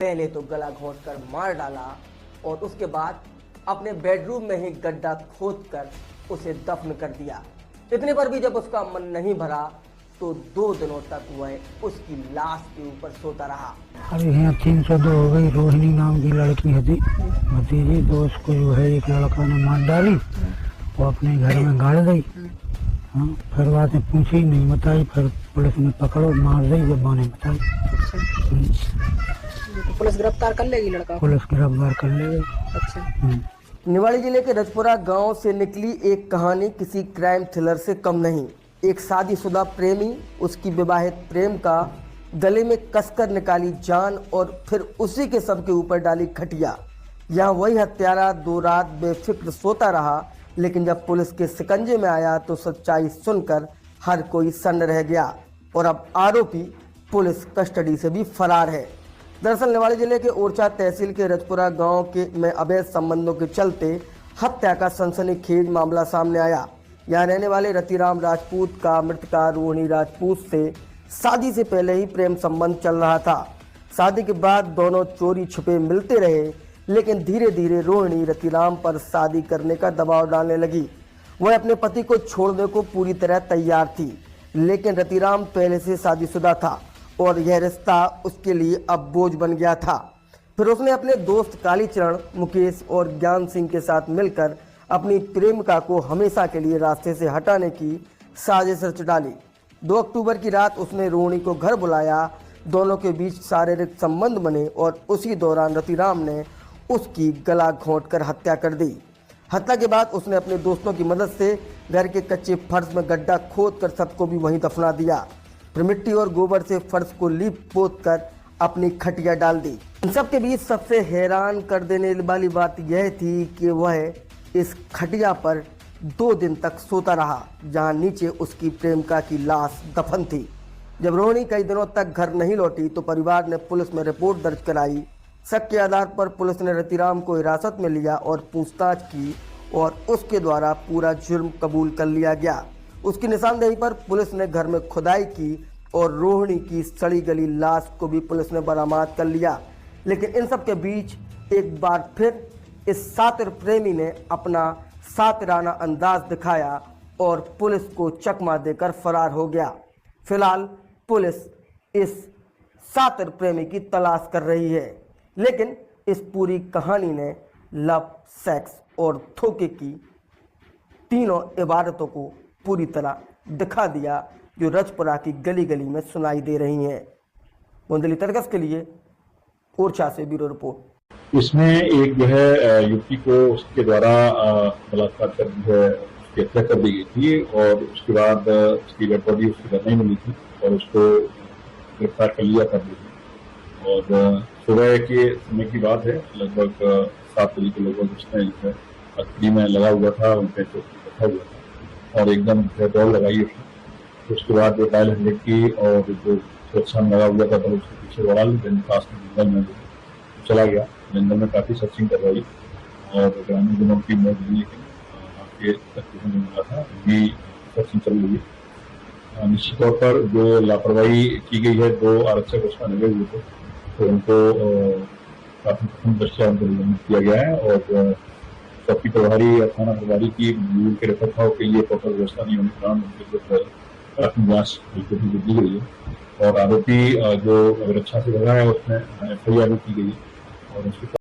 पहले तो गला घोंटकर मार डाला और उसके बाद अपने बेडरूम में ही गड्ढा खोदकर उसे दफन कर दिया। इतने पर भी जब उसका मन नहीं भरा तो 2 दिनों तक वह उसकी लाश के ऊपर सोता रहा। अभी यहाँ 302 हो गई। रोहिणी नाम की लड़की थी भतीजी, तो उसको जो है एक लड़का ने मार डाली, वो अपने घर में गाड़ गई। हाँ, फिर बात में पूछी नहीं बताई, फिर पुलिस ने पकड़ो मार दी जब मैंने बताई। तो पुलिस गिरफ्तार कर लेगी लड़का? पुलिस गिरफ्तार कर लेगी। अच्छा। निवाड़ी जिले के रजपुरा गांव से निकली एक कहानी किसी क्राइम थ्रिलर से कम नहीं। एक शादीशुदा प्रेमी उसकी विवाहित प्रेम का गले में कसकर निकाली जान और फिर उसी के शव के ऊपर डाली खटिया। यहाँ वही हत्यारा 2 रात बेफिक्र सोता रहा, लेकिन जब पुलिस के शिकंजे में आया तो सच्चाई सुनकर हर कोई सन्न रह गया और अब आरोपी पुलिस कस्टडी से भी फरार है। दरअसल निवाड़ी जिले के ओरछा तहसील के रजपुरा गांव के में अवैध संबंधों के चलते हत्या का सनसनीखेज मामला सामने आया। यहाँ रहने वाले रतिराम राजपूत का मृतका रोहिणी राजपूत से शादी से पहले ही प्रेम संबंध चल रहा था। शादी के बाद दोनों चोरी छुपे मिलते रहे, लेकिन धीरे धीरे रोहिणी रतिराम पर शादी करने का दबाव डालने लगी। वह अपने पति को छोड़ने को पूरी तरह तैयार थी, लेकिन रतिराम पहले से शादीशुदा था और यह रिश्ता उसके लिए अब बोझ बन गया था। फिर उसने अपने दोस्त कालीचरण, मुकेश और ज्ञान सिंह के साथ मिलकर अपनी प्रेमिका को हमेशा के लिए रास्ते से हटाने की साजिश रच डाली। 2 अक्टूबर की रात उसने रोहिणी को घर बुलाया। दोनों के बीच शारीरिक संबंध बने और उसी दौरान रतिराम ने उसकी गला घोंटकर हत्या कर दी। हत्या के बाद उसने अपने दोस्तों की मदद से घर के कच्चे फर्श में गड्ढा खोदकर सबको भी वहीं दफना दिया। फिर मिट्टी और गोबर से फर्श को लीप पोत कर अपनी खटिया डाल दी। इन सब के बीच सबसे हैरान कर देने वाली बात यह थी कि वह इस खटिया पर 2 दिन तक सोता रहा, जहां नीचे उसकी प्रेमिका की लाश दफन थी। जब रोहिणी कई दिनों तक घर नहीं लौटी तो परिवार ने पुलिस में रिपोर्ट दर्ज कराई। शक के आधार पर पुलिस ने रतिराम को हिरासत में लिया और पूछताछ की और उसके द्वारा पूरा जुर्म कबूल कर लिया गया। उसकी निशानदेही पर पुलिस ने घर में खुदाई की और रोहिणी की सड़ी गली लाश को भी पुलिस ने बरामद कर लिया। लेकिन इन सब के बीच एक बार फिर इस शातिर प्रेमी ने अपना शातिराना अंदाज दिखाया और पुलिस को चकमा देकर फरार हो गया। फिलहाल पुलिस इस शातिर प्रेमी की तलाश कर रही है, लेकिन इस पूरी कहानी ने लव, सेक्स और धोखे की तीनों इबारतों को पूरी तरह दिखा दिया, जो रजपुरा की गली गली में सुनाई दे रही हैं। बुंदेली तर्कस के लिए ओरछा से ब्यूरो रिपोर्ट। इसमें एक जो है युवती को उसके द्वारा बलात्कार कर जो है उसकी हत्या कर दी गई थी और उसके बाद उसकी डेड बॉडी उसके घर नहीं मिली थी और उसको गिरफ्तार कर लिया कर दी थी। और सुबह के समय की बात है, लगभग 7 बजे के लगभग उसने जो है हथकड़ी में लगा हुआ था, उनके चौकी बैठा हुआ था और एकदम दौड़ लगाई उसने। तो उसके बाद जो डायल 100 की और जो सुरक्षा में लगा हुआ था तो उसके पीछे दौड़ा ली, पास में जंगल में चला गया। जंगल में काफी सर्चिंग करवाई और ग्रामीण जनों की मदद ली, लेकिन आगे तक नहीं मिला था। अभी सर्चिंग चल रही है। निश्चित तौर पर जो लापरवाही की गई है, 2 आरक्षक उसमें लगे हुए थे, तो उनको काफी प्रथम दृष्टया उनको निलंबित किया गया है और चौकी प्रभारी या थाना प्रभारी की भूल के रखरखाव के लिए प्रॉपर व्यवस्था नहीं होने के कारण उनके प्राथमिक जांच दी गई है और आरोपी जो रक्षा से लगा है उसमें FIR की गई और उसके